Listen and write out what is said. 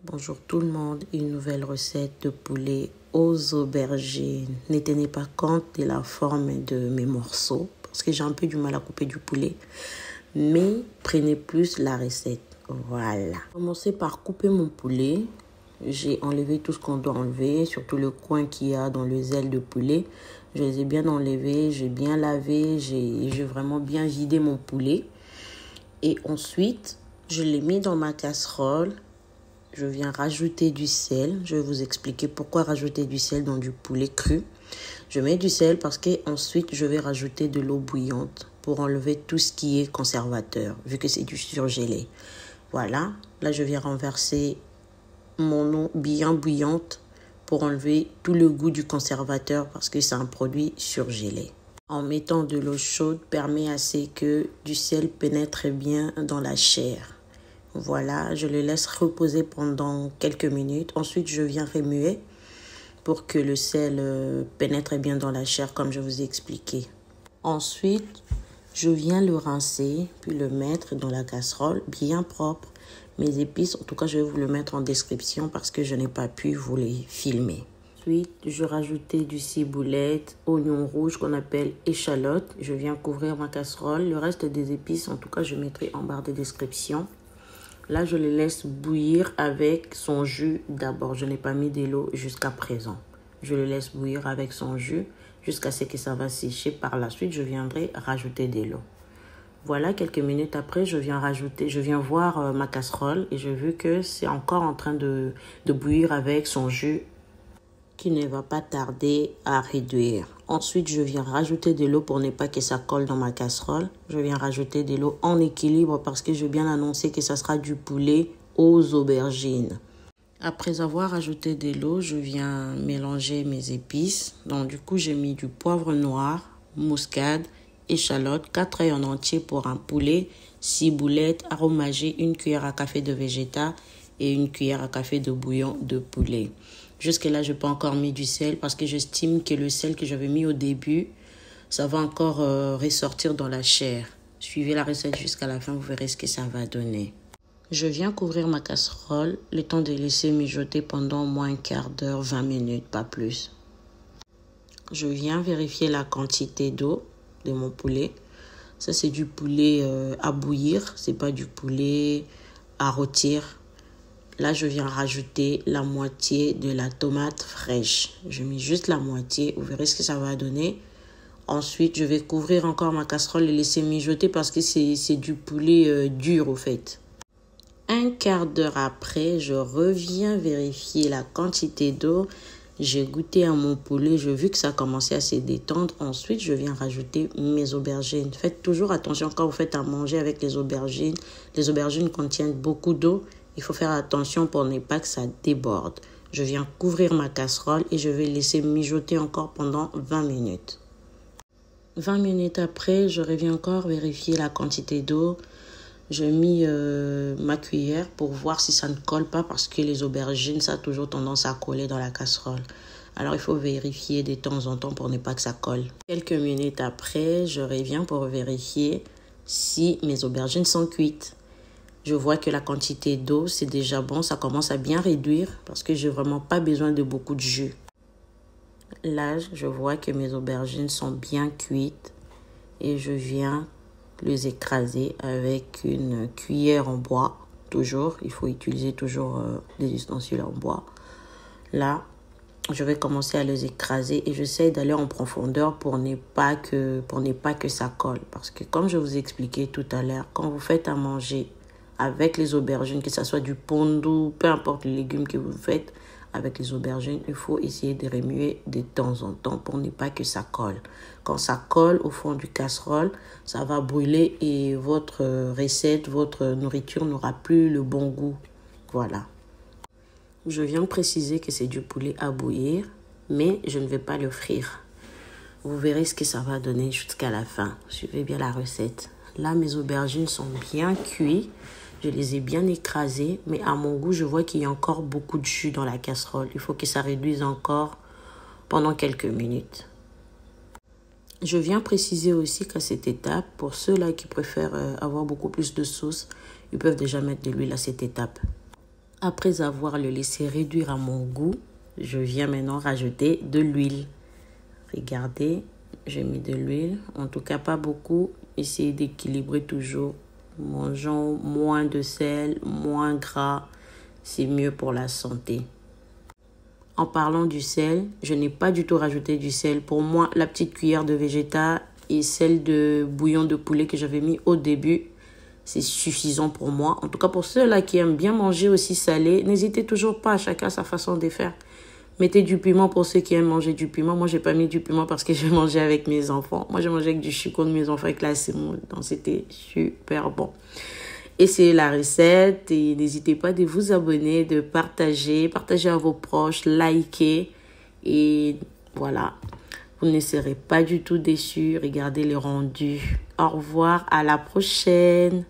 Bonjour tout le monde, une nouvelle recette de poulet aux aubergines. Ne tenez pas compte de la forme de mes morceaux parce que j'ai un peu du mal à couper du poulet. Mais prenez plus la recette. Voilà. Commencez par couper mon poulet. J'ai enlevé tout ce qu'on doit enlever, surtout le coin qu'il y a dans les ailes de poulet. Je les ai bien enlevés, j'ai bien lavé, j'ai vraiment bien vidé mon poulet. Et ensuite, je l'ai mis dans ma casserole. Je viens rajouter du sel. Je vais vous expliquer pourquoi rajouter du sel dans du poulet cru. Je mets du sel parce que ensuite je vais rajouter de l'eau bouillante pour enlever tout ce qui est conservateur, vu que c'est du surgelé. Voilà, là je viens renverser mon eau bien bouillante pour enlever tout le goût du conservateur parce que c'est un produit surgelé. En mettant de l'eau chaude permet à ce que du sel pénètre bien dans la chair. Voilà, je le laisse reposer pendant quelques minutes. Ensuite, je viens remuer pour que le sel pénètre bien dans la chair comme je vous ai expliqué. Ensuite, je viens le rincer puis le mettre dans la casserole bien propre. Mes épices, en tout cas, je vais vous le mettre en description parce que je n'ai pas pu vous les filmer. Ensuite, je rajoutais du ciboulette, oignon rouge qu'on appelle échalote. Je viens couvrir ma casserole. Le reste des épices, en tout cas, je mettrai en barre de description. Là, je le laisse bouillir avec son jus d'abord. Je n'ai pas mis de l'eau jusqu'à présent. Je le laisse bouillir avec son jus jusqu'à ce que ça va sécher. Par la suite, je viendrai rajouter de l'eau. Voilà, quelques minutes après, je viens voir ma casserole et j'ai vu que c'est encore en train de bouillir avec son jus qui ne va pas tarder à réduire. Ensuite, je viens rajouter de l'eau pour ne pas que ça colle dans ma casserole. Je viens rajouter de l'eau en équilibre parce que je viens annoncer que ça sera du poulet aux aubergines. Après avoir ajouté de l'eau, je viens mélanger mes épices. Donc du coup, j'ai mis du poivre noir, muscade, échalote, 4 œufs en entier pour un poulet, 6 boulettes, aromagées, 1 cuillère à café de végéta et 1 cuillère à café de bouillon de poulet. Jusque-là, je n'ai pas encore mis du sel parce que j'estime que le sel que j'avais mis au début, ça va encore ressortir dans la chair. Suivez la recette jusqu'à la fin, vous verrez ce que ça va donner. Je viens couvrir ma casserole, le temps de laisser mijoter pendant au moins un quart d'heure, 20 minutes, pas plus. Je viens vérifier la quantité d'eau de mon poulet. Ça, c'est du poulet à bouillir, c'est pas du poulet à rôtir. Là, je viens rajouter la moitié de la tomate fraîche. Je mets juste la moitié. Vous verrez ce que ça va donner. Ensuite, je vais couvrir encore ma casserole et laisser mijoter parce que c'est du poulet dur au fait. Un quart d'heure après, je reviens vérifier la quantité d'eau. J'ai goûté à mon poulet. J'ai vu que ça commençait à se détendre. Ensuite, je viens rajouter mes aubergines. Faites toujours attention quand vous faites à manger avec les aubergines. Les aubergines contiennent beaucoup d'eau. Il faut faire attention pour ne pas que ça déborde. Je viens couvrir ma casserole et je vais laisser mijoter encore pendant 20 minutes. 20 minutes après, je reviens encore vérifier la quantité d'eau. Je mis ma cuillère pour voir si ça ne colle pas parce que les aubergines, ça a toujours tendance à coller dans la casserole. Alors, il faut vérifier de temps en temps pour ne pas que ça colle. Quelques minutes après, je reviens pour vérifier si mes aubergines sont cuites. Je vois que la quantité d'eau, c'est déjà bon. Ça commence à bien réduire parce que j'ai vraiment pas besoin de beaucoup de jus. Là, je vois que mes aubergines sont bien cuites et je viens les écraser avec une cuillère en bois. Toujours, il faut utiliser toujours des ustensiles en bois. Là, je vais commencer à les écraser et j'essaie d'aller en profondeur pour ne pas que ça colle. Parce que comme je vous ai expliqué tout à l'heure, quand vous faites à manger avec les aubergines, que ce soit du pondu, peu importe les légumes que vous faites avec les aubergines, il faut essayer de remuer de temps en temps pour ne pas que ça colle. Quand ça colle au fond du casserole, ça va brûler et votre recette, votre nourriture n'aura plus le bon goût. Voilà. Je viens de préciser que c'est du poulet à bouillir, mais je ne vais pas le frire. Vous verrez ce que ça va donner jusqu'à la fin. Suivez bien la recette. Là, mes aubergines sont bien cuites. Je les ai bien écrasées, mais à mon goût, je vois qu'il y a encore beaucoup de jus dans la casserole. Il faut que ça réduise encore pendant quelques minutes. Je viens préciser aussi qu'à cette étape, pour ceux-là qui préfèrent avoir beaucoup plus de sauce, ils peuvent déjà mettre de l'huile à cette étape. Après avoir le laissé réduire à mon goût, je viens maintenant rajouter de l'huile. Regardez, j'ai mis de l'huile, en tout cas pas beaucoup. Essayez d'équilibrer toujours. Mangeons moins de sel, moins gras, c'est mieux pour la santé. En parlant du sel, je n'ai pas du tout rajouté du sel. Pour moi, la petite cuillère de Vegeta et celle de bouillon de poulet que j'avais mis au début, c'est suffisant pour moi. En tout cas, pour ceux-là qui aiment bien manger aussi salé, n'hésitez toujours pas, chacun sa façon de faire. Mettez du piment pour ceux qui aiment manger du piment. Moi, j'ai pas mis du piment parce que je mangeais avec mes enfants. Moi, je mangeais avec du chicon de mes enfants avec la semoule. Donc, c'était super bon. Essayez la recette et n'hésitez pas de vous abonner, de partager à vos proches, liker. Et voilà, vous ne serez pas du tout déçus. Regardez le rendu. Au revoir, à la prochaine.